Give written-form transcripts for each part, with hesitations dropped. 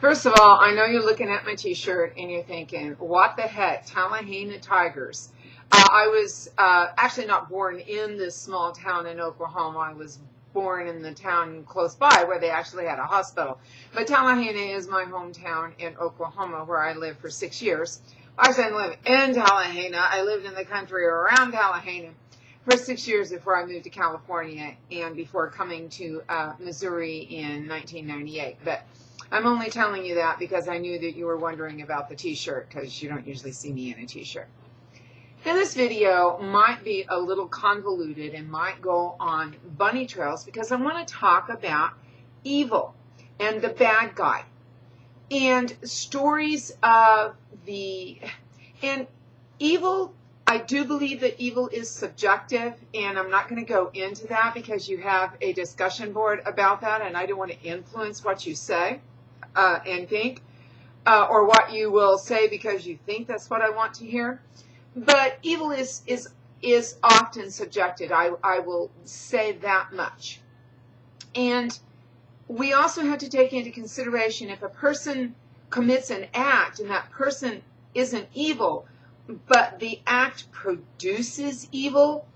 First of all, I know you're looking at my t-shirt and you're thinking, what the heck, Tallahassee Tigers? I was actually not born in this small town in Oklahoma. I was born in the town close by where they actually had a hospital. But Tallahassee is my hometown in Oklahoma, where I lived for 6 years. Actually, I didn't live in Tallahassee. I lived in the country around Tallahassee for 6 years before I moved to California and before coming to Missouri in 1998. But I'm only telling you that because I knew that you were wondering about the t-shirt, because you don't usually see me in a t-shirt. Now, this video might be a little convoluted and might go on bunny trails because I want to talk about evil and the bad guy and stories of and evil. I do believe that evil is subjective, and I'm not going to go into that because you have a discussion board about that, and I don't want to influence what you say and think, or what you will say because you think that's what I want to hear. But evil is often subjective. I will say that much. And we also have to take into consideration if a person commits an act and that person isn't evil, but the act produces evil,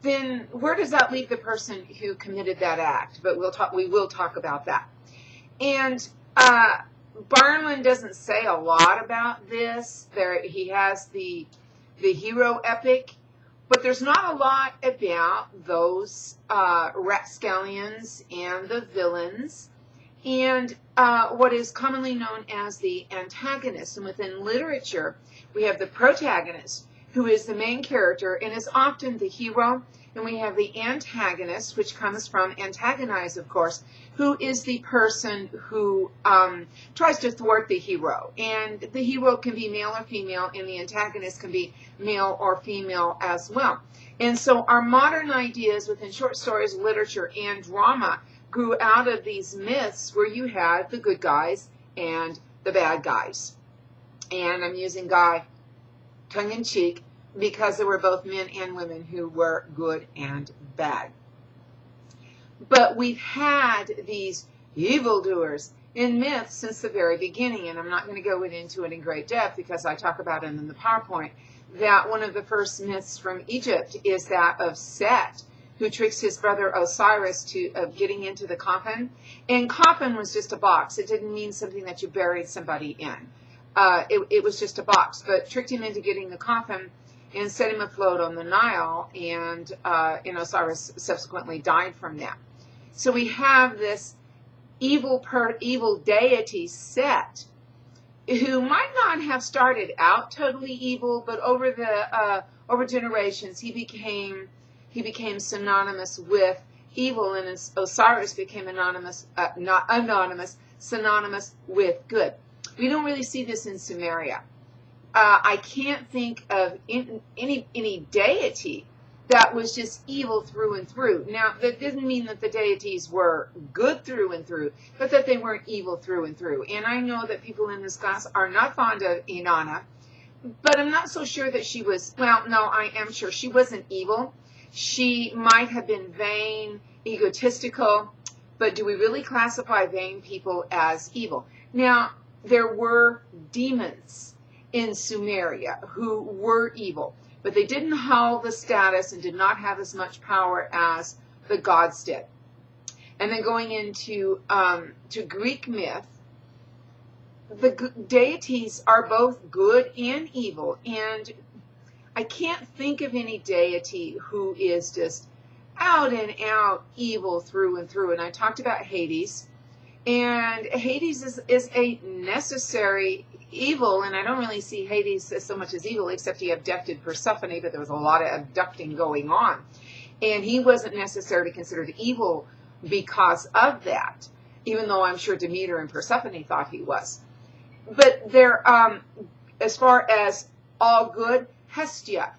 then where does that leave the person who committed that act? But we will talk about that. And Barnwin doesn't say a lot about this. He has the hero epic, but there's not a lot about those rapscallions and the villains and what is commonly known as the antagonist. And within literature, we have the protagonist, who is the main character and is often the hero, and we have the antagonist, which comes from antagonize, of course, who is the person who tries to thwart the hero. And the hero can be male or female, and the antagonist can be male or female as well. And so our modern ideas within short stories, literature, and drama grew out of these myths where you had the good guys and the bad guys. And I'm using guy tongue-in-cheek because there were both men and women who were good and bad. But we've had these evildoers in myths since the very beginning, and I'm not going to go into it in great depth because I talk about it in the PowerPoint, that one of the first myths from Egypt is that of Set, who tricks his brother Osiris of getting into the coffin. And coffin was just a box. It didn't mean something that you buried somebody in. It was just a box, but tricked him into getting the coffin and set him afloat on the Nile, and Osiris subsequently died from that. So we have this evil deity Set, who might not have started out totally evil, but over generations he became synonymous with evil, and Osiris became synonymous with good. We don't really see this in Sumeria. I can't think of any deity that was just evil through and through. Now, that didn't mean that the deities were good through and through, but that they weren't evil through and through. And I know that people in this class are not fond of Inanna, but I'm not so sure that she was, well, no, I am sure she wasn't evil. She might have been vain, egotistical, but do we really classify vain people as evil? Now, there were demons in Sumeria who were evil, but they didn't hold the status and did not have as much power as the gods did. And then going into to Greek myth, the deities are both good and evil, and I can't think of any deity who is just out and out evil through and through. And I talked about Hades, and Hades is a necessary evil, and I don't really see Hades as so much as evil, except he abducted Persephone, but there was a lot of abducting going on. And he wasn't necessarily considered evil because of that, even though I'm sure Demeter and Persephone thought he was. But there, as far as all good, Hestia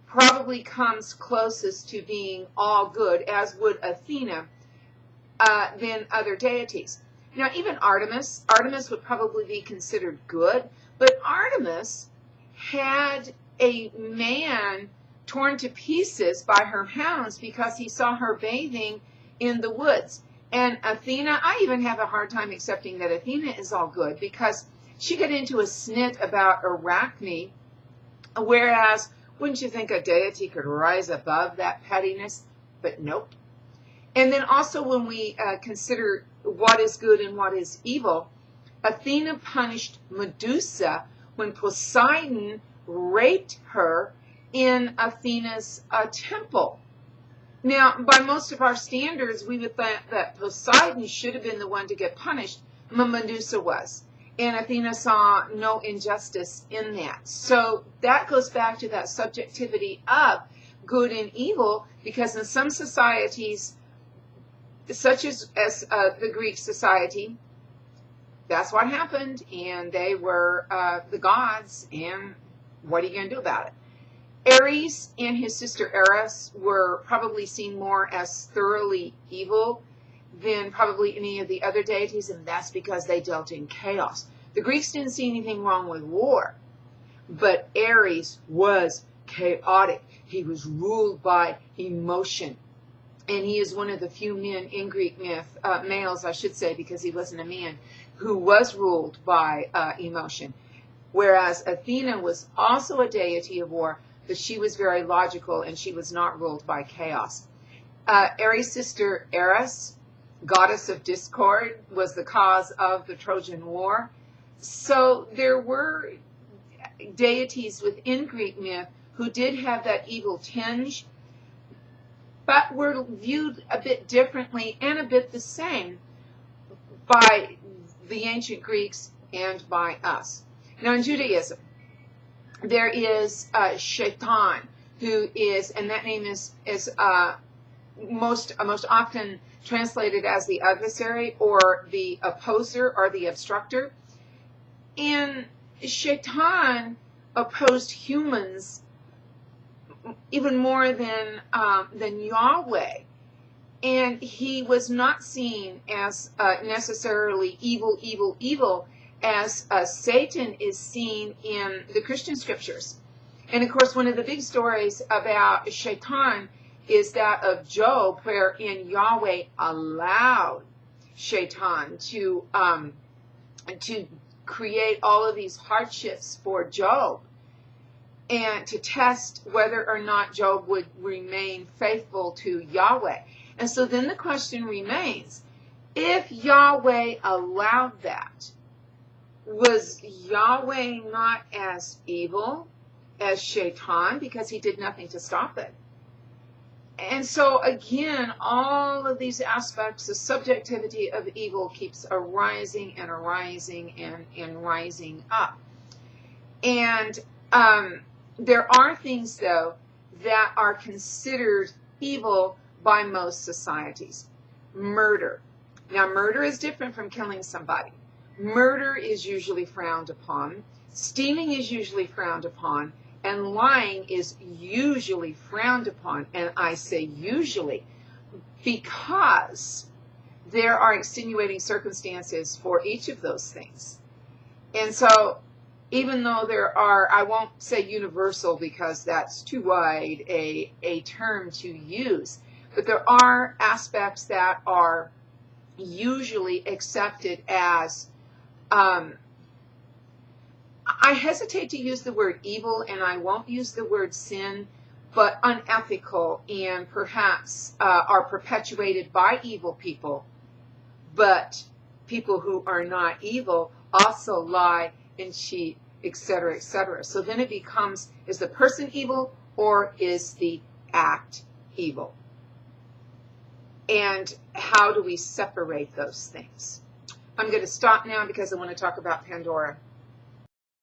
probably comes closest to being all good, as would Athena, than other deities. Now, even Artemis would probably be considered good, but Artemis had a man torn to pieces by her hounds because he saw her bathing in the woods. And Athena, I even have a hard time accepting that Athena is all good, because she got into a snit about Arachne, whereas wouldn't you think a deity could rise above that pettiness? But nope. And then also when we consider what is good and what is evil, Athena punished Medusa when Poseidon raped her in Athena's temple. Now, by most of our standards, we would think that Poseidon should have been the one to get punished, but Medusa was. And Athena saw no injustice in that. So that goes back to that subjectivity of good and evil, because in some societies, such as the Greek society, that's what happened, and they were the gods, and what are you going to do about it? Ares and his sister Eris were probably seen more as thoroughly evil than probably any of the other deities, and that's because they dealt in chaos. The Greeks didn't see anything wrong with war, but Ares was chaotic. He was ruled by emotion. And he is one of the few men in Greek myth, males I should say, because he wasn't a man, who was ruled by emotion. Whereas Athena was also a deity of war, but she was very logical and she was not ruled by chaos. Ares' sister Eris, goddess of discord, was the cause of the Trojan War. So there were deities within Greek myth who did have that evil tinge, but were viewed a bit differently and a bit the same by the ancient Greeks and by us. Now in Judaism, there is Shaitan, who is, and that name is most often translated as the adversary or the opposer or the obstructor. And Shaitan opposed humans even more than Yahweh, and he was not seen as necessarily evil as Satan is seen in the Christian scriptures. And of course, one of the big stories about Shaitan is that of Job, wherein Yahweh allowed Shaitan to create all of these hardships for Job, and to test whether or not Job would remain faithful to Yahweh. And so then the question remains, if Yahweh allowed that, was Yahweh not as evil as Shaitan because he did nothing to stop it? And so again, all of these aspects, the subjectivity of evil keeps arising and arising and rising up. And there are things, though, that are considered evil by most societies. Murder. Now, murder is different from killing somebody. Murder is usually frowned upon. Stealing is usually frowned upon. And lying is usually frowned upon. And I say usually because there are extenuating circumstances for each of those things. And so even though there are, I won't say universal because that's too wide a term to use, but there are aspects that are usually accepted as, I hesitate to use the word evil, and I won't use the word sin, but unethical, and perhaps are perpetuated by evil people. But people who are not evil also lie and cheat, etc., etc. So then it becomes, is the person evil or is the act evil? And how do we separate those things? I'm going to stop now because I want to talk about Pandora.